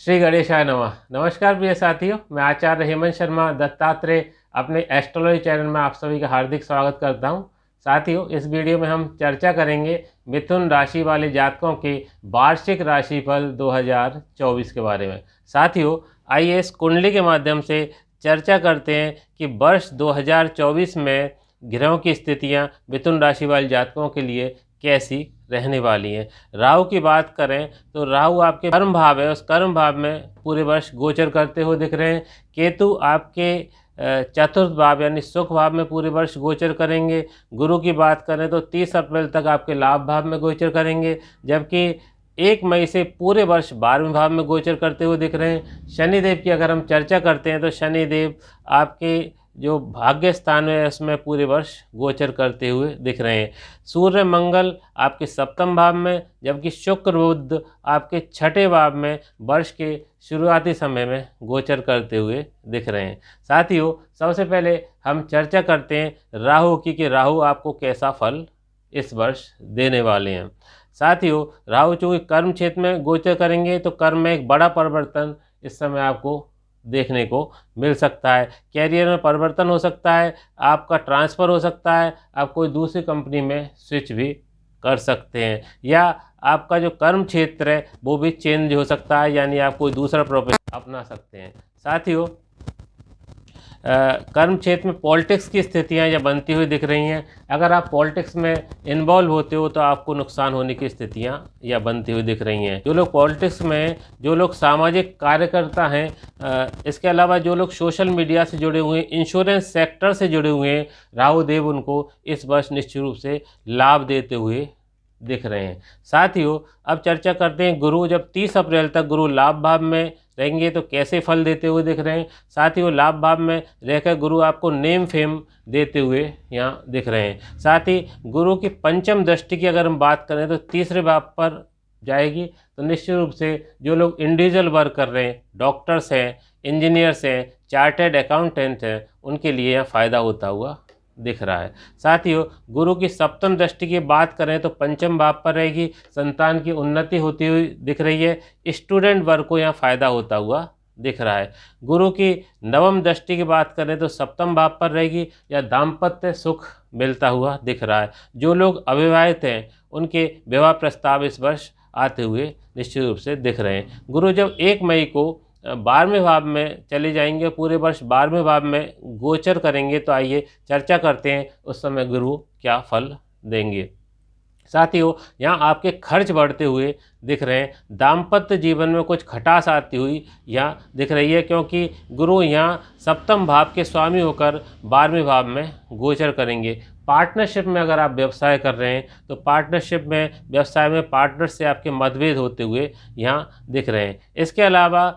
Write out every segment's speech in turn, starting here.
श्री गणेशाय नमः। नमस्कार प्रिय साथियों, मैं आचार्य हेमंत शर्मा दत्तात्रेय अपने एस्ट्रोलॉजी चैनल में आप सभी का हार्दिक स्वागत करता हूं। साथियों, इस वीडियो में हम चर्चा करेंगे मिथुन राशि वाले जातकों के वार्षिक राशिफल 2024 के बारे में। साथियों, आइए इस कुंडली के माध्यम से चर्चा करते हैं कि वर्ष 2024 में ग्रहों की स्थितियां मिथुन राशि वाले जातकों के लिए कैसी रहने वाली हैं। राहु की बात करें तो राहु आपके कर्म भाव है, उस कर्म भाव में पूरे वर्ष गोचर करते हुए दिख रहे हैं। केतु आपके चतुर्थ भाव यानी सुख भाव में पूरे वर्ष गोचर करेंगे। गुरु की बात करें तो 30 अप्रैल तक आपके लाभ भाव में गोचर करेंगे, जबकि 1 मई से पूरे वर्ष 12वें भाव में गोचर करते हुए दिख रहे हैं। शनिदेव की अगर हम चर्चा करते हैं तो शनिदेव आपके जो भाग्य स्थान है उसमें पूरे वर्ष गोचर करते हुए दिख रहे हैं। सूर्य मंगल आपके सप्तम भाव में, जबकि शुक्र बुध आपके छठे भाव में वर्ष के शुरुआती समय में गोचर करते हुए दिख रहे हैं। साथियों, सबसे पहले हम चर्चा करते हैं राहु की कि राहु आपको कैसा फल इस वर्ष देने वाले हैं। साथियों, राहु चूँकि कर्म क्षेत्र में गोचर करेंगे तो कर्म में एक बड़ा परिवर्तन इस समय आपको देखने को मिल सकता है। कैरियर में परिवर्तन हो सकता है, आपका ट्रांसफ़र हो सकता है, आप कोई दूसरी कंपनी में स्विच भी कर सकते हैं, या आपका जो कर्म क्षेत्र है वो भी चेंज हो सकता है, यानी आप कोई दूसरा प्रोफेशन अपना सकते हैं। साथियों, कर्म क्षेत्र में पॉलिटिक्स की स्थितियां या बनती हुई दिख रही हैं। अगर आप पॉलिटिक्स में इन्वॉल्व होते हो तो आपको नुकसान होने की स्थितियां या बनती हुई दिख रही हैं। जो लोग पॉलिटिक्स में, जो लोग सामाजिक कार्यकर्ता हैं, इसके अलावा जो लोग सोशल मीडिया से जुड़े हुए हैं, इंश्योरेंस सेक्टर से जुड़े हुए हैं, राहु देव उनको इस वर्ष निश्चित रूप से लाभ देते हुए दिख रहे हैं। साथियों, अब चर्चा करते हैं गुरु जब 30 अप्रैल तक गुरु लाभ भाव में रहेंगे तो कैसे फल देते हुए दिख रहे हैं। साथियों, लाभ भाव में रहकर गुरु आपको नेम फेम देते हुए यहाँ दिख रहे हैं। साथ ही गुरु की पंचम दृष्टि की अगर हम बात करें तो तीसरे भाव पर जाएगी, तो निश्चित रूप से जो लोग इंडिविजुअल वर्क कर रहे हैं, डॉक्टर्स हैं, इंजीनियर्स हैं, चार्टर्ड अकाउंटेंट हैं, उनके लिए यह फ़ायदा होता हुआ दिख रहा है। साथियों, गुरु की सप्तम दृष्टि की बात करें तो पंचम भाव पर रहेगी, संतान की उन्नति होती हुई दिख रही है। स्टूडेंट वर्ग को यहाँ फ़ायदा होता हुआ दिख रहा है। गुरु की नवम दृष्टि की बात करें तो सप्तम भाव पर रहेगी, या दाम्पत्य सुख मिलता हुआ दिख रहा है। जो लोग अविवाहित हैं उनके विवाह प्रस्ताव इस वर्ष आते हुए निश्चित रूप से दिख रहे हैं। गुरु जब 1 मई को 12वें भाव में चले जाएंगे, पूरे वर्ष 12वें भाव में गोचर करेंगे, तो आइए चर्चा करते हैं उस समय गुरु क्या फल देंगे। साथियों, यहाँ आपके खर्च बढ़ते हुए दिख रहे हैं। दाम्पत्य जीवन में कुछ खटास आती हुई यहाँ दिख रही है, क्योंकि गुरु यहाँ सप्तम भाव के स्वामी होकर 12वें भाव में गोचर करेंगे। पार्टनरशिप में अगर आप व्यवसाय कर रहे हैं तो पार्टनरशिप में, व्यवसाय में पार्टनर से आपके मतभेद होते हुए यहाँ दिख रहे हैं। इसके अलावा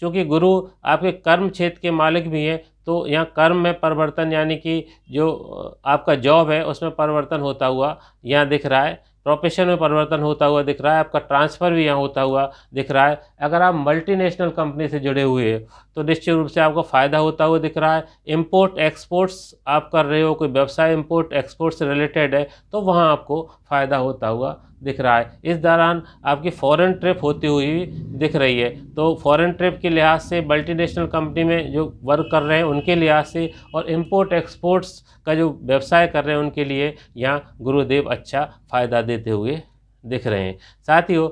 चूँकि गुरु आपके कर्म क्षेत्र के मालिक भी हैं, तो यहाँ कर्म में परिवर्तन, यानी कि जो आपका जॉब है उसमें परिवर्तन होता हुआ यहाँ दिख रहा है। प्रोफेशन में परिवर्तन होता हुआ दिख रहा है। आपका ट्रांसफ़र भी यहाँ होता हुआ दिख रहा है। अगर आप मल्टीनेशनल कंपनी से जुड़े हुए हैं तो निश्चित रूप से आपको फ़ायदा होता हुआ दिख रहा है। इंपोर्ट एक्सपोर्ट्स आप कर रहे हो, कोई व्यवसाय इंपोर्ट एक्सपोर्ट से रिलेटेड है, तो वहाँ आपको फ़ायदा होता हुआ दिख रहा है। इस दौरान आपकी फ़ॉरेन ट्रिप होती हुई दिख रही है, तो फ़ॉरेन ट्रिप के लिहाज से, मल्टीनेशनल कंपनी में जो वर्क कर रहे हैं उनके लिहाज से, और इंपोर्ट एक्सपोर्ट्स का जो व्यवसाय कर रहे हैं उनके लिए यहाँ गुरुदेव अच्छा फ़ायदा देते हुए दिख रहे हैं। साथियों,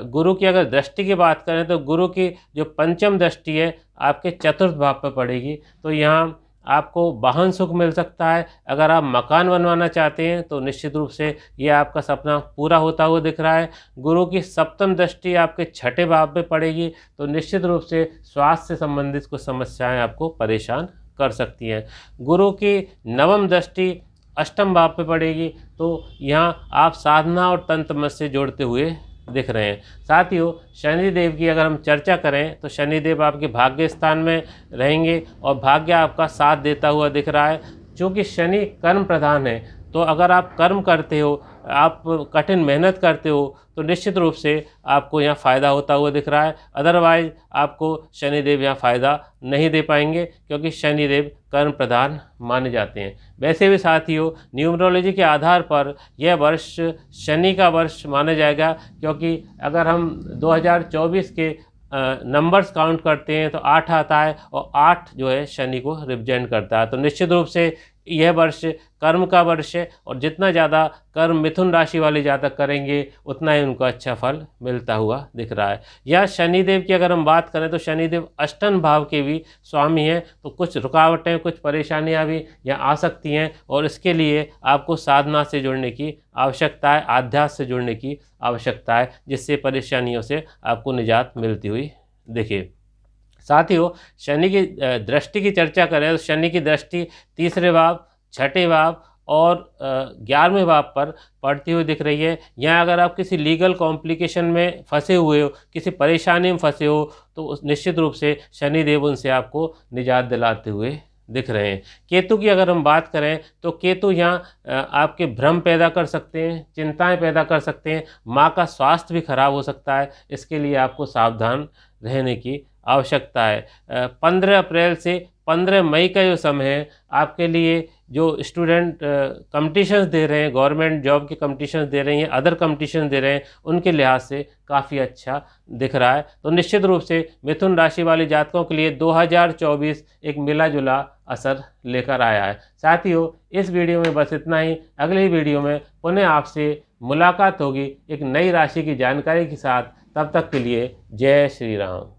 गुरु की अगर दृष्टि की बात करें तो गुरु की जो पंचम दृष्टि है आपके चतुर्थ भाव पर पड़ेगी, तो यहाँ आपको वाहन सुख मिल सकता है। अगर आप मकान बनवाना चाहते हैं तो निश्चित रूप से ये आपका सपना पूरा होता हुआ दिख रहा है। गुरु की सप्तम दृष्टि आपके छठे भाव पे पड़ेगी, तो निश्चित रूप से स्वास्थ्य से संबंधित कुछ समस्याएं आपको परेशान कर सकती हैं। गुरु की नवम दृष्टि अष्टम भाव पे पड़ेगी, तो यहाँ आप साधना और तंत्र मत से जोड़ते हुए दिख रहे हैं। साथियों, शनिदेव की अगर हम चर्चा करें तो शनिदेव आपके भाग्य स्थान में रहेंगे और भाग्य आपका साथ देता हुआ दिख रहा है। चूँकि शनि कर्म प्रधान है, तो अगर आप कर्म करते हो, आप कठिन मेहनत करते हो, तो निश्चित रूप से आपको यहाँ फ़ायदा होता हुआ दिख रहा है। अदरवाइज़ आपको शनिदेव यहाँ फ़ायदा नहीं दे पाएंगे, क्योंकि शनिदेव कर्म प्रधान माने जाते हैं। वैसे भी साथियों, न्यूमरोलॉजी के आधार पर यह वर्ष शनि का वर्ष माना जाएगा, क्योंकि अगर हम 2024 के नंबर्स काउंट करते हैं तो 8 आता है, और 8 जो है शनि को रिप्रेजेंट करता है। तो निश्चित रूप से यह वर्ष कर्म का वर्ष है, और जितना ज़्यादा कर्म मिथुन राशि वाले जातक करेंगे उतना ही उनको अच्छा फल मिलता हुआ दिख रहा है। या शनिदेव की अगर हम बात करें तो शनिदेव अष्टम भाव के भी स्वामी हैं, तो कुछ रुकावटें, कुछ परेशानियां भी यहाँ आ सकती हैं, और इसके लिए आपको साधना से जुड़ने की आवश्यकता है, आध्यात्म से जुड़ने की आवश्यकता है, जिससे परेशानियों से आपको निजात मिलती हुई दिखे। साथियों, शनि की दृष्टि की चर्चा करें तो शनि की दृष्टि तीसरे भाव, छठे भाव और 11वें भाव पर पड़ती हुई दिख रही है। यहाँ अगर आप किसी लीगल कॉम्प्लिकेशन में फंसे हुए हो, किसी परेशानी में फंसे हो, तो निश्चित रूप से शनिदेव उनसे आपको निजात दिलाते हुए दिख रहे हैं। केतु की अगर हम बात करें तो केतु यहाँ आपके भ्रम पैदा कर सकते हैं, चिंताएं पैदा कर सकते हैं, माँ का स्वास्थ्य भी खराब हो सकता है, इसके लिए आपको सावधान रहने की आवश्यकता है। 15 अप्रैल से 15 मई का जो समय है आपके लिए, जो स्टूडेंट कंपटीशंस दे रहे हैं, गवर्नमेंट जॉब के कंपटीशंस दे रहे हैं, अदर कंपटीशन दे रहे हैं, उनके लिहाज से काफ़ी अच्छा दिख रहा है। तो निश्चित रूप से मिथुन राशि वाले जातकों के लिए 2024 एक मिला जुला असर लेकर आया है। साथियों, इस वीडियो में बस इतना ही। अगली वीडियो में पुनः आपसे मुलाकात होगी एक नई राशि की जानकारी के साथ। तब तक के लिए जय श्री राम।